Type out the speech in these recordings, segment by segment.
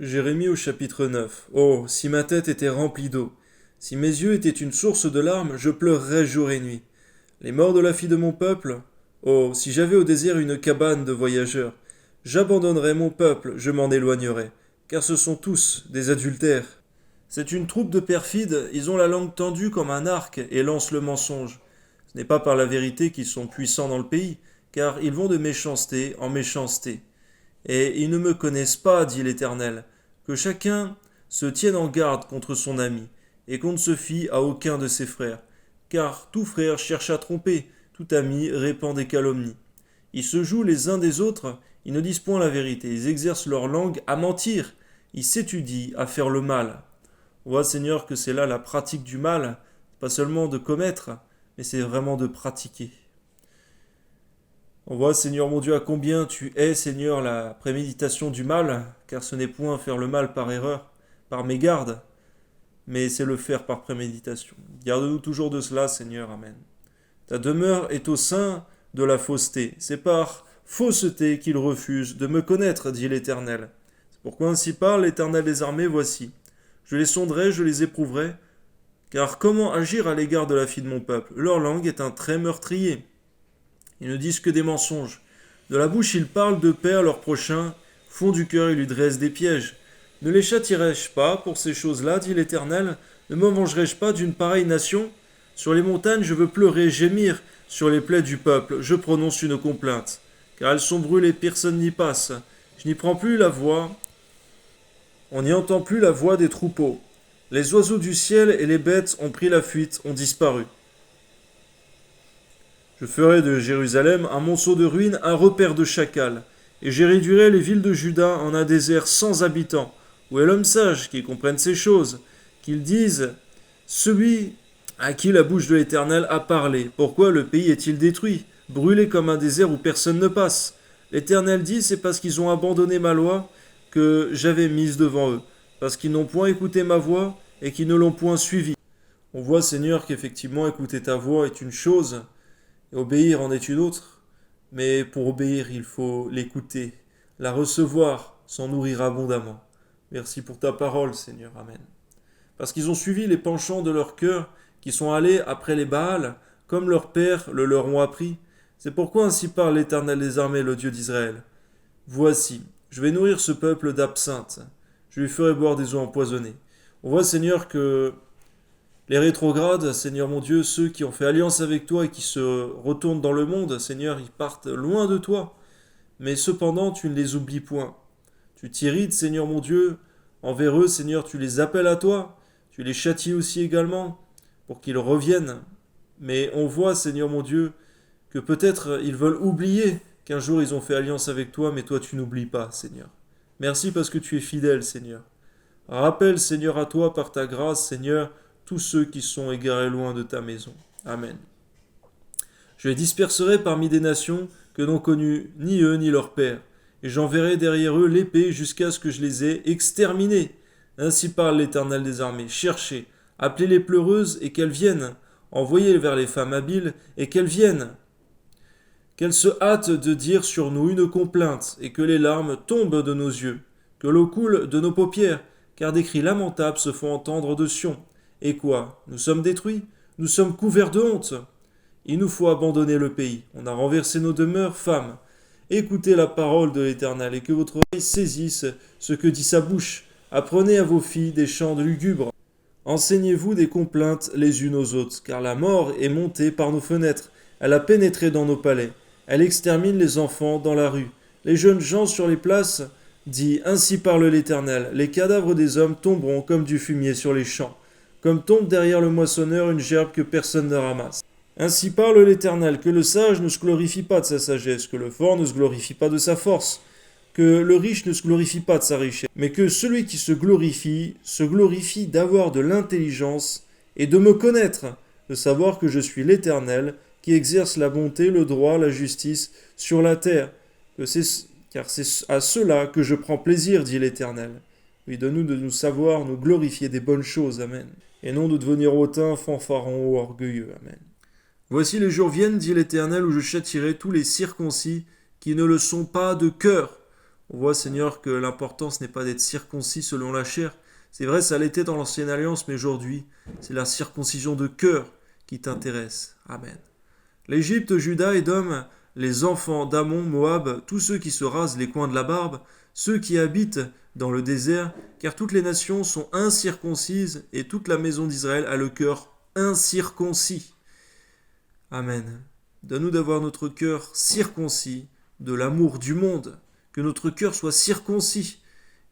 Jérémie au chapitre 9. Oh, si ma tête était remplie d'eau, si mes yeux étaient une source de larmes, je pleurerais jour et nuit. Les morts de la fille de mon peuple. Oh, si j'avais au désert une cabane de voyageurs, j'abandonnerais mon peuple, je m'en éloignerais, car ce sont tous des adultères. C'est une troupe de perfides, ils ont la langue tendue comme un arc et lancent le mensonge. Ce n'est pas par la vérité qu'ils sont puissants dans le pays, car ils vont de méchanceté en méchanceté. Et ils ne me connaissent pas, dit l'Éternel. Que chacun se tienne en garde contre son ami, et qu'on ne se fie à aucun de ses frères. Car tout frère cherche à tromper, tout ami répand des calomnies. Ils se jouent les uns des autres, ils ne disent point la vérité, ils exercent leur langue à mentir, ils s'étudient à faire le mal. On voit, Seigneur, que c'est là la pratique du mal, pas seulement de commettre, mais c'est vraiment de pratiquer. On voit, Seigneur mon Dieu, à combien tu hais, Seigneur, la préméditation du mal, car ce n'est point faire le mal par erreur, par mégarde, mais c'est le faire par préméditation. Garde-nous toujours de cela, Seigneur, Amen. Ta demeure est au sein de la fausseté. C'est par fausseté qu'ils refusent de me connaître, dit l'Éternel. C'est pourquoi ainsi parle l'Éternel des armées, voici. Je les sonderai, je les éprouverai, car comment agir à l'égard de la fille de mon peuple? Leur langue est un trait meurtrier. Ils ne disent que des mensonges. De la bouche ils parlent de paix à leur prochain, fond du cœur ils lui dressent des pièges. Ne les châtierai-je pas pour ces choses-là, dit l'Éternel? Ne me vengerai-je pas d'une pareille nation? Sur les montagnes je veux pleurer, gémir, sur les plaies du peuple, je prononce une complainte. Car elles sont brûlées, personne n'y passe. Je n'y prends plus la voix, on n'y entend plus la voix des troupeaux. Les oiseaux du ciel et les bêtes ont pris la fuite, ont disparu. Je ferai de Jérusalem un monceau de ruines, un repère de chacals, et j'y réduirai les villes de Juda en un désert sans habitants. Où est l'homme sage qui comprenne ces choses, qu'il dise celui à qui la bouche de l'Éternel a parlé. Pourquoi le pays est-il détruit, brûlé comme un désert où personne ne passe? L'Éternel dit, c'est parce qu'ils ont abandonné ma loi que j'avais mise devant eux, parce qu'ils n'ont point écouté ma voix et qu'ils ne l'ont point suivie. On voit, Seigneur, qu'effectivement écouter ta voix est une chose, et obéir en est une autre, mais pour obéir, il faut l'écouter, la recevoir, s'en nourrir abondamment. Merci pour ta parole, Seigneur. Amen. Parce qu'ils ont suivi les penchants de leur cœur, qui sont allés après les Baals, comme leurs pères le leur ont appris. C'est pourquoi ainsi parle l'Éternel des armées, le Dieu d'Israël. Voici, je vais nourrir ce peuple d'absinthe, je lui ferai boire des eaux empoisonnées. On voit, Seigneur, que les rétrogrades, Seigneur mon Dieu, ceux qui ont fait alliance avec toi et qui se retournent dans le monde, Seigneur, ils partent loin de toi. Mais cependant, tu ne les oublies point. Tu t'irrites, Seigneur mon Dieu, envers eux, Seigneur, tu les appelles à toi. Tu les châties aussi également pour qu'ils reviennent. Mais on voit, Seigneur mon Dieu, que peut-être ils veulent oublier qu'un jour ils ont fait alliance avec toi, mais toi tu n'oublies pas, Seigneur. Merci parce que tu es fidèle, Seigneur. Rappelle, Seigneur, à toi par ta grâce, Seigneur, tous ceux qui sont égarés loin de ta maison. Amen. Je les disperserai parmi des nations que n'ont connues ni eux ni leurs pères, et j'enverrai derrière eux l'épée jusqu'à ce que je les ai exterminés. Ainsi parle l'Éternel des armées. Cherchez, appelez les pleureuses et qu'elles viennent. Envoyez vers les femmes habiles et qu'elles viennent. Qu'elles se hâtent de dire sur nous une complainte, et que les larmes tombent de nos yeux, que l'eau coule de nos paupières, car des cris lamentables se font entendre de Sion. Et quoi? Nous sommes détruits? Nous sommes couverts de honte? Il nous faut abandonner le pays. On a renversé nos demeures, femmes. Écoutez la parole de l'Éternel, et que votre oreille saisisse ce que dit sa bouche. Apprenez à vos filles des chants de lugubres. Enseignez-vous des complaintes les unes aux autres, car la mort est montée par nos fenêtres. Elle a pénétré dans nos palais. Elle extermine les enfants dans la rue. Les jeunes gens sur les places dit ainsi parle l'Éternel. Les cadavres des hommes tomberont comme du fumier sur les champs, comme tombe derrière le moissonneur une gerbe que personne ne ramasse. Ainsi parle l'Éternel, que le sage ne se glorifie pas de sa sagesse, que le fort ne se glorifie pas de sa force, que le riche ne se glorifie pas de sa richesse, mais que celui qui se glorifie d'avoir de l'intelligence et de me connaître, de savoir que je suis l'Éternel, qui exerce la bonté, le droit, la justice sur la terre, car c'est à cela que je prends plaisir, dit l'Éternel. Oui, donne-nous de nous savoir, nous glorifier des bonnes choses, Amen, et non de devenir hautains, fanfarons ou orgueilleux, Amen. Voici les jours viennent, dit l'Éternel, où je châtierai tous les circoncis qui ne le sont pas de cœur. On voit, Seigneur, que l'importance n'est pas d'être circoncis selon la chair. C'est vrai, ça l'était dans l'Ancienne Alliance, mais aujourd'hui, c'est la circoncision de cœur qui t'intéresse. Amen. L'Égypte, Juda, Édom, les enfants d'Ammon, Moab, tous ceux qui se rasent les coins de la barbe, ceux qui habitent dans le désert, car toutes les nations sont incirconcises et toute la maison d'Israël a le cœur incirconcis. Amen. Donne-nous d'avoir notre cœur circoncis de l'amour du monde, que notre cœur soit circoncis,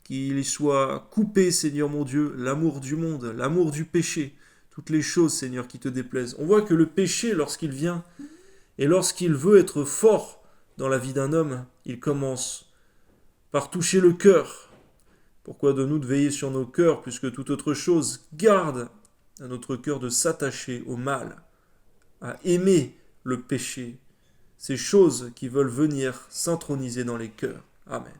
qu'il soit coupé, Seigneur mon Dieu, l'amour du monde, l'amour du péché, toutes les choses, Seigneur, qui te déplaisent. On voit que le péché, lorsqu'il vient, et lorsqu'il veut être fort dans la vie d'un homme, il commence par toucher le cœur. Pourquoi de nous de veiller sur nos cœurs plus que toute autre chose? Garde à notre cœur de s'attacher au mal, à aimer le péché, ces choses qui veulent venir s'introniser dans les cœurs. Amen.